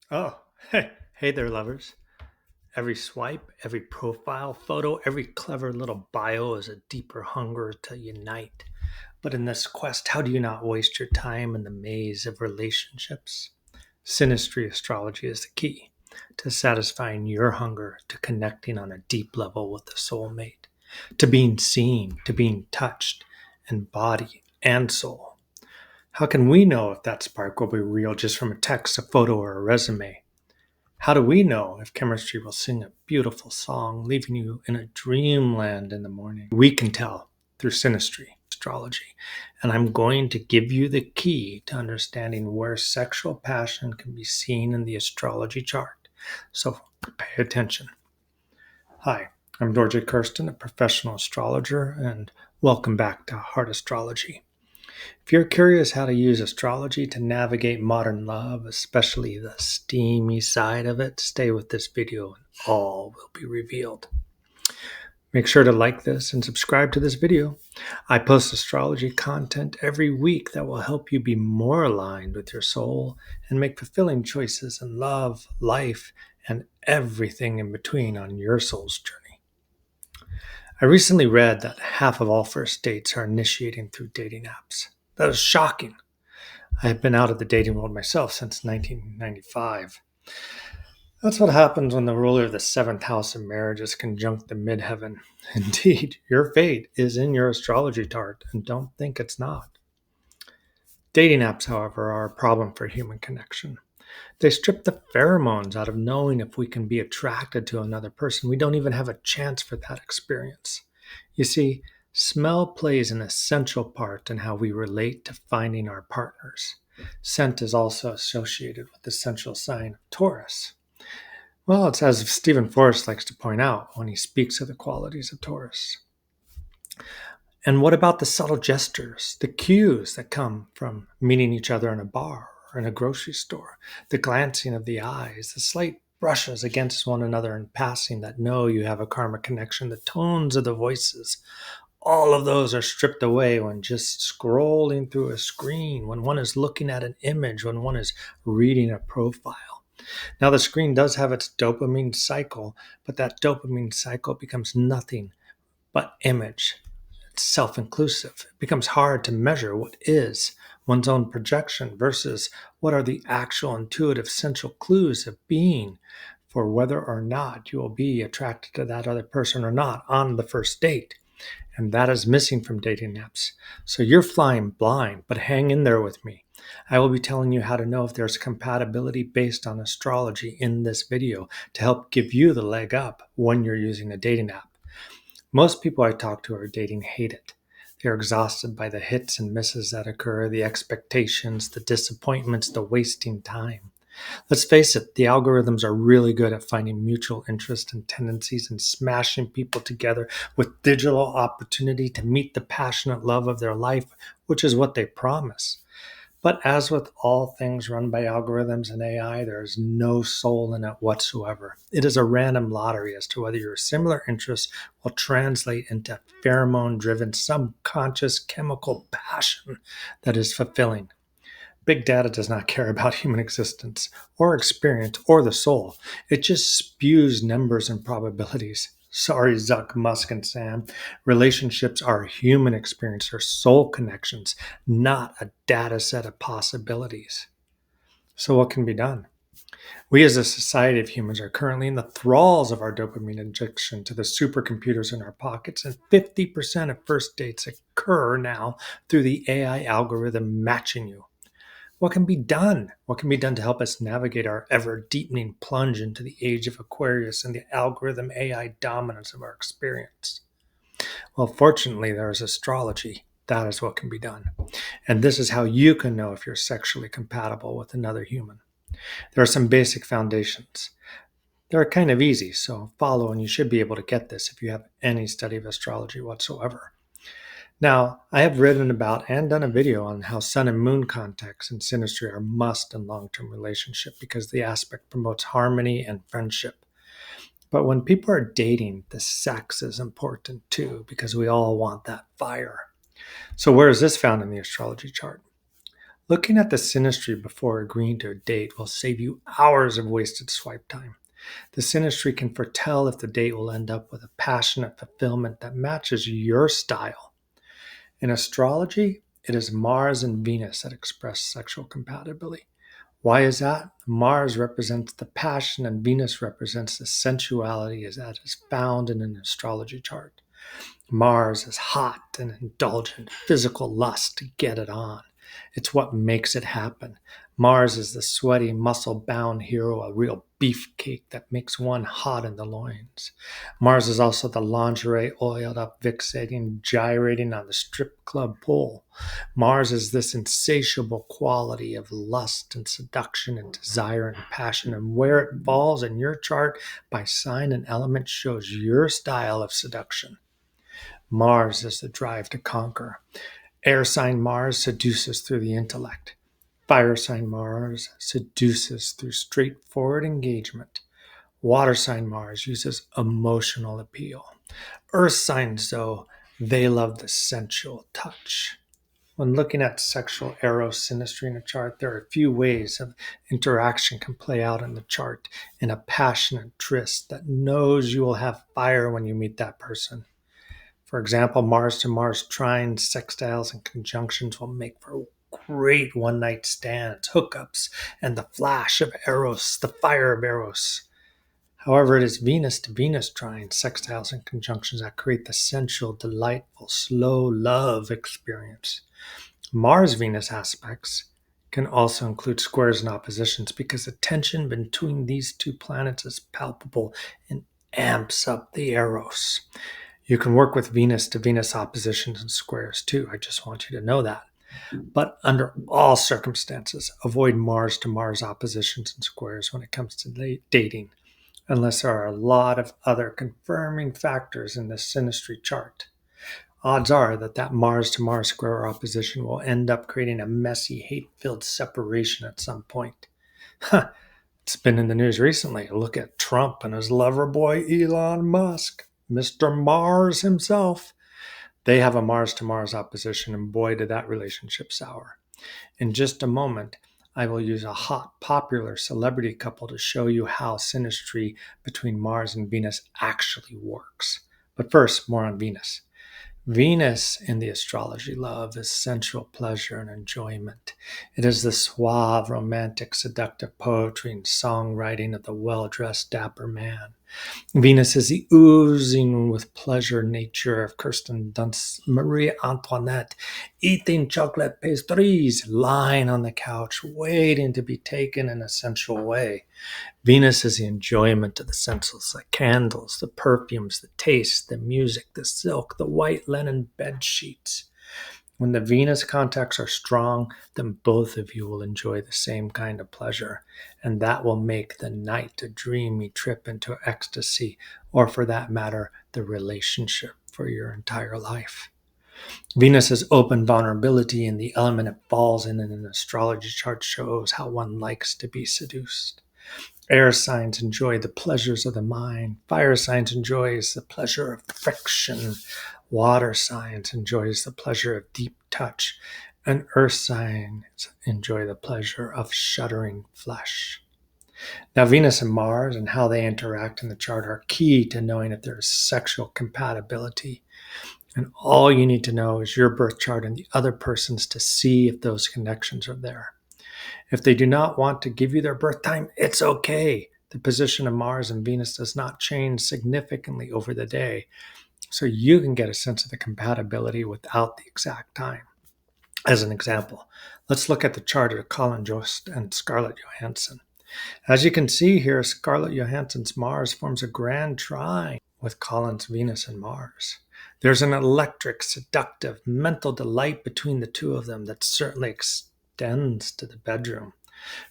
Oh, hey there, lovers. Every swipe, every profile photo, every clever little bio is a deeper hunger to unite. But in this quest, how do you not waste your time in the maze of relationships? Synastry astrology is the key to satisfying your hunger, to connecting on a deep level with the soulmate, to being seen, to being touched in body and soul. How can we know if that spark will be real just from a text, a photo, or a resume? How do we know if chemistry will sing a beautiful song, leaving you in a dreamland in the morning? We can tell through synastry, astrology. And I'm going to give you the key to understanding where sexual passion can be seen in the astrology chart. So pay attention. Hi, I'm Dorje Kirsten, a professional astrologer, and welcome back to Heartastrology. If you're curious how to use astrology to navigate modern love, especially the steamy side of it, stay with this video and all will be revealed. Make sure to like this and subscribe to this video. I post astrology content every week that will help you be more aligned with your soul and make fulfilling choices in love, life, and everything in between on your soul's journey. I recently read that half of all first dates are initiating through dating apps. That is shocking. I have been out of the dating world myself since 1995. That's what happens when the ruler of the seventh house of marriage is conjunct the midheaven. Indeed, your fate is in your astrology chart, and don't think it's not. Dating apps, however, are a problem for human connection. They strip the pheromones out of knowing if we can be attracted to another person. We don't even have a chance for that experience. You see, smell plays an essential part in how we relate to finding our partners. Scent is also associated with the central sign of Taurus. Well, it's as Stephen Forrest likes to point out when he speaks of the qualities of Taurus. And what about the subtle gestures, the cues that come from meeting each other in a bar or in a grocery store, the glancing of the eyes, the slight brushes against one another in passing that know you have a karmic connection, the tones of the voices? All of those are stripped away when just scrolling through a screen, when one is looking at an image, when one is reading a profile. Now, the screen does have its dopamine cycle, but that dopamine cycle becomes nothing but image. It's self inclusive. It becomes hard to measure what is one's own projection versus what are the actual intuitive central clues of being for whether or not you will be attracted to that other person or not on the first date. And that is missing from dating apps. So you're flying blind, but hang in there with me. I will be telling you how to know if there's compatibility based on astrology in this video to help give you the leg up when you're using a dating app. Most people I talk to are dating hate it. They're exhausted by the hits and misses that occur, the expectations, the disappointments, the wasting time. Let's face it, the algorithms are really good at finding mutual interest and tendencies and smashing people together with digital opportunity to meet the passionate love of their life, which is what they promise. But as with all things run by algorithms and AI, there is no soul in it whatsoever. It is a random lottery as to whether your similar interests will translate into pheromone driven subconscious chemical passion that is fulfilling. Big data does not care about human existence or experience or the soul. It just spews numbers and probabilities. Sorry, Zuck, Musk, and Sam. Relationships are human experience, they're soul connections, not a data set of possibilities. So, what can be done? We as a society of humans are currently in the thralls of our dopamine injection to the supercomputers in our pockets, and 50% of first dates occur now through the AI algorithm matching you. What can be done? What can be done to help us navigate our ever deepening plunge into the age of Aquarius and the algorithm AI dominance of our experience? Well, fortunately, there is astrology. That is what can be done. And this is how you can know if you're sexually compatible with another human. There are some basic foundations. They're kind of easy, so follow and you should be able to get this if you have any study of astrology whatsoever. Now, I have written about and done a video on how sun and moon contacts in synastry are must in long-term relationship because the aspect promotes harmony and friendship. But when people are dating, the sex is important too because we all want that fire. So where is this found in the astrology chart? Looking at the synastry before agreeing to a date will save you hours of wasted swipe time. The synastry can foretell if the date will end up with a passionate fulfillment that matches your style. In astrology, it is Mars and Venus that express sexual compatibility. Why is that? Mars represents the passion and Venus represents the sensuality as that is found in an astrology chart. Mars is hot and indulgent, physical lust to get it on. It's what makes it happen. Mars is the sweaty, muscle bound hero, a real beefcake that makes one hot in the loins. Mars is also the lingerie oiled up, fixating, gyrating on the strip club pole. Mars is this insatiable quality of lust and seduction and desire and passion, and where it falls in your chart by sign and element shows your style of seduction. Mars is the drive to conquer. Air sign Mars seduces through the intellect. Fire sign Mars seduces through straightforward engagement. Water sign Mars uses emotional appeal. Earth signs, though, they love the sensual touch. When looking at sexual eros synastry in a chart, there are a few ways of interaction can play out in the chart in a passionate tryst that knows you will have fire when you meet that person. For example, Mars to Mars trines, sextiles, and conjunctions will make for great one night stands, hookups, and the flash of Eros, the fire of Eros. However, it is Venus to Venus trines, sextiles, and conjunctions that create the sensual, delightful, slow love experience. Mars Venus aspects can also include squares and oppositions because the tension between these two planets is palpable and amps up the Eros. You can work with Venus to Venus oppositions and squares too. I just want you to know that. But under all circumstances, avoid Mars to Mars oppositions and squares when it comes to dating, unless there are a lot of other confirming factors in the synastry chart. Odds are that Mars to Mars square opposition will end up creating a messy, hate filled separation at some point. It's been in the news recently. Look at Trump and his lover boy Elon Musk, Mr. Mars himself. They have a Mars to Mars opposition, and boy, did that relationship sour. In just a moment, I will use a hot, popular celebrity couple to show you how synastry between Mars and Venus actually works. But first, more on Venus. Venus in the astrology love is sensual pleasure and enjoyment. It is the suave, romantic, seductive poetry and songwriting of the well-dressed, dapper man. Venus is the oozing with pleasure nature of Kirsten Dunst, Marie Antoinette, eating chocolate pastries, lying on the couch, waiting to be taken in a sensual way. Venus is the enjoyment of the senses, the candles, the perfumes, the taste, the music, the silk, the white linen bed sheets. When the Venus contacts are strong, then both of you will enjoy the same kind of pleasure, and that will make the night a dreamy trip into ecstasy, or for that matter, the relationship for your entire life. Venus's open vulnerability in the element it falls in an astrology chart shows how one likes to be seduced. Air signs enjoy the pleasures of the mind. Fire signs enjoys the pleasure of friction. Water signs enjoys the pleasure of deep touch. And earth signs enjoy the pleasure of shuddering flesh. Now, Venus and Mars and how they interact in the chart are key to knowing if there is sexual compatibility. And all you need to know is your birth chart and the other person's to see if those connections are there. If they do not want to give you their birth time, it's okay. The position of Mars and Venus does not change significantly over the day, so you can get a sense of the compatibility without the exact time. As an example, let's look at the chart of Colin Jost and Scarlett Johansson. As you can see here, Scarlett Johansson's Mars forms a grand trine with Colin's Venus and Mars. There's an electric, seductive, mental delight between the two of them that certainly extends to the bedroom.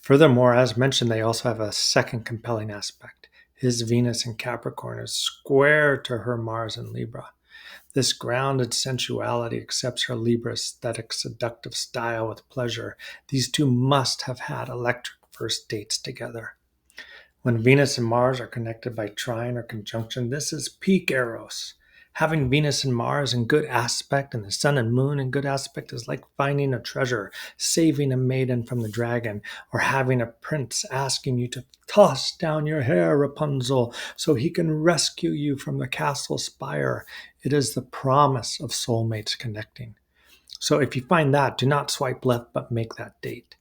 Furthermore, as mentioned, they also have a second compelling aspect. His Venus in Capricorn is square to her Mars in Libra. This grounded sensuality accepts her Libra aesthetic, seductive style with pleasure. These two must have had electric first dates together. When Venus and Mars are connected by trine or conjunction, this is peak Eros. Having Venus and Mars in good aspect and the Sun and Moon in good aspect is like finding a treasure, saving a maiden from the dragon, or having a prince asking you to toss down your hair, Rapunzel, so he can rescue you from the castle spire. It is the promise of soulmates connecting. So if you find that, do not swipe left, but make that date.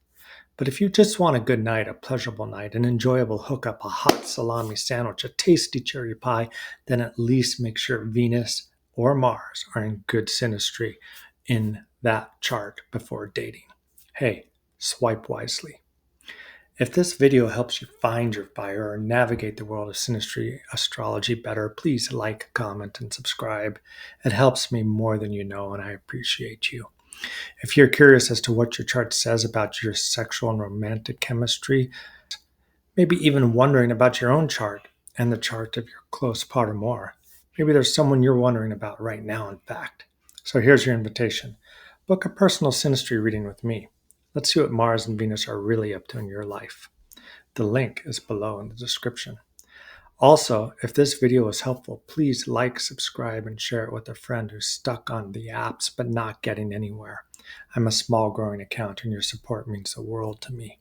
But if you just want a good night, a pleasurable night, an enjoyable hookup, a hot salami sandwich, a tasty cherry pie, then at least make sure Venus or Mars are in good synastry in that chart before dating. Hey, swipe wisely. If this video helps you find your fire or navigate the world of synastry astrology better, please like, comment, and subscribe. It helps me more than you know, and I appreciate you. If you're curious as to what your chart says about your sexual and romantic chemistry, maybe even wondering about your own chart and the chart of your close partner more, maybe there's someone you're wondering about right now, in fact. So here's your invitation. Book a personal synastry reading with me. Let's see what Mars and Venus are really up to in your life. The link is below in the description. Also, if this video was helpful, please like, subscribe, and share it with a friend who's stuck on the apps but not getting anywhere. I'm a small growing account and your support means the world to me.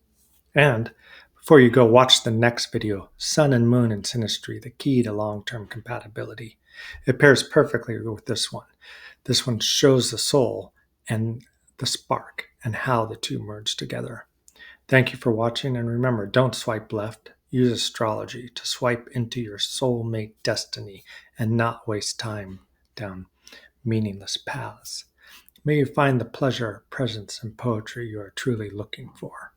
And before you go, watch the next video, Sun and Moon in Synastry, the key to long-term compatibility. It pairs perfectly with this one. This one shows the soul and the spark and how the two merge together. Thank you for watching, and remember, don't swipe left. Use astrology to swipe into your soulmate destiny and not waste time down meaningless paths. May you find the pleasure, presence, and poetry you are truly looking for.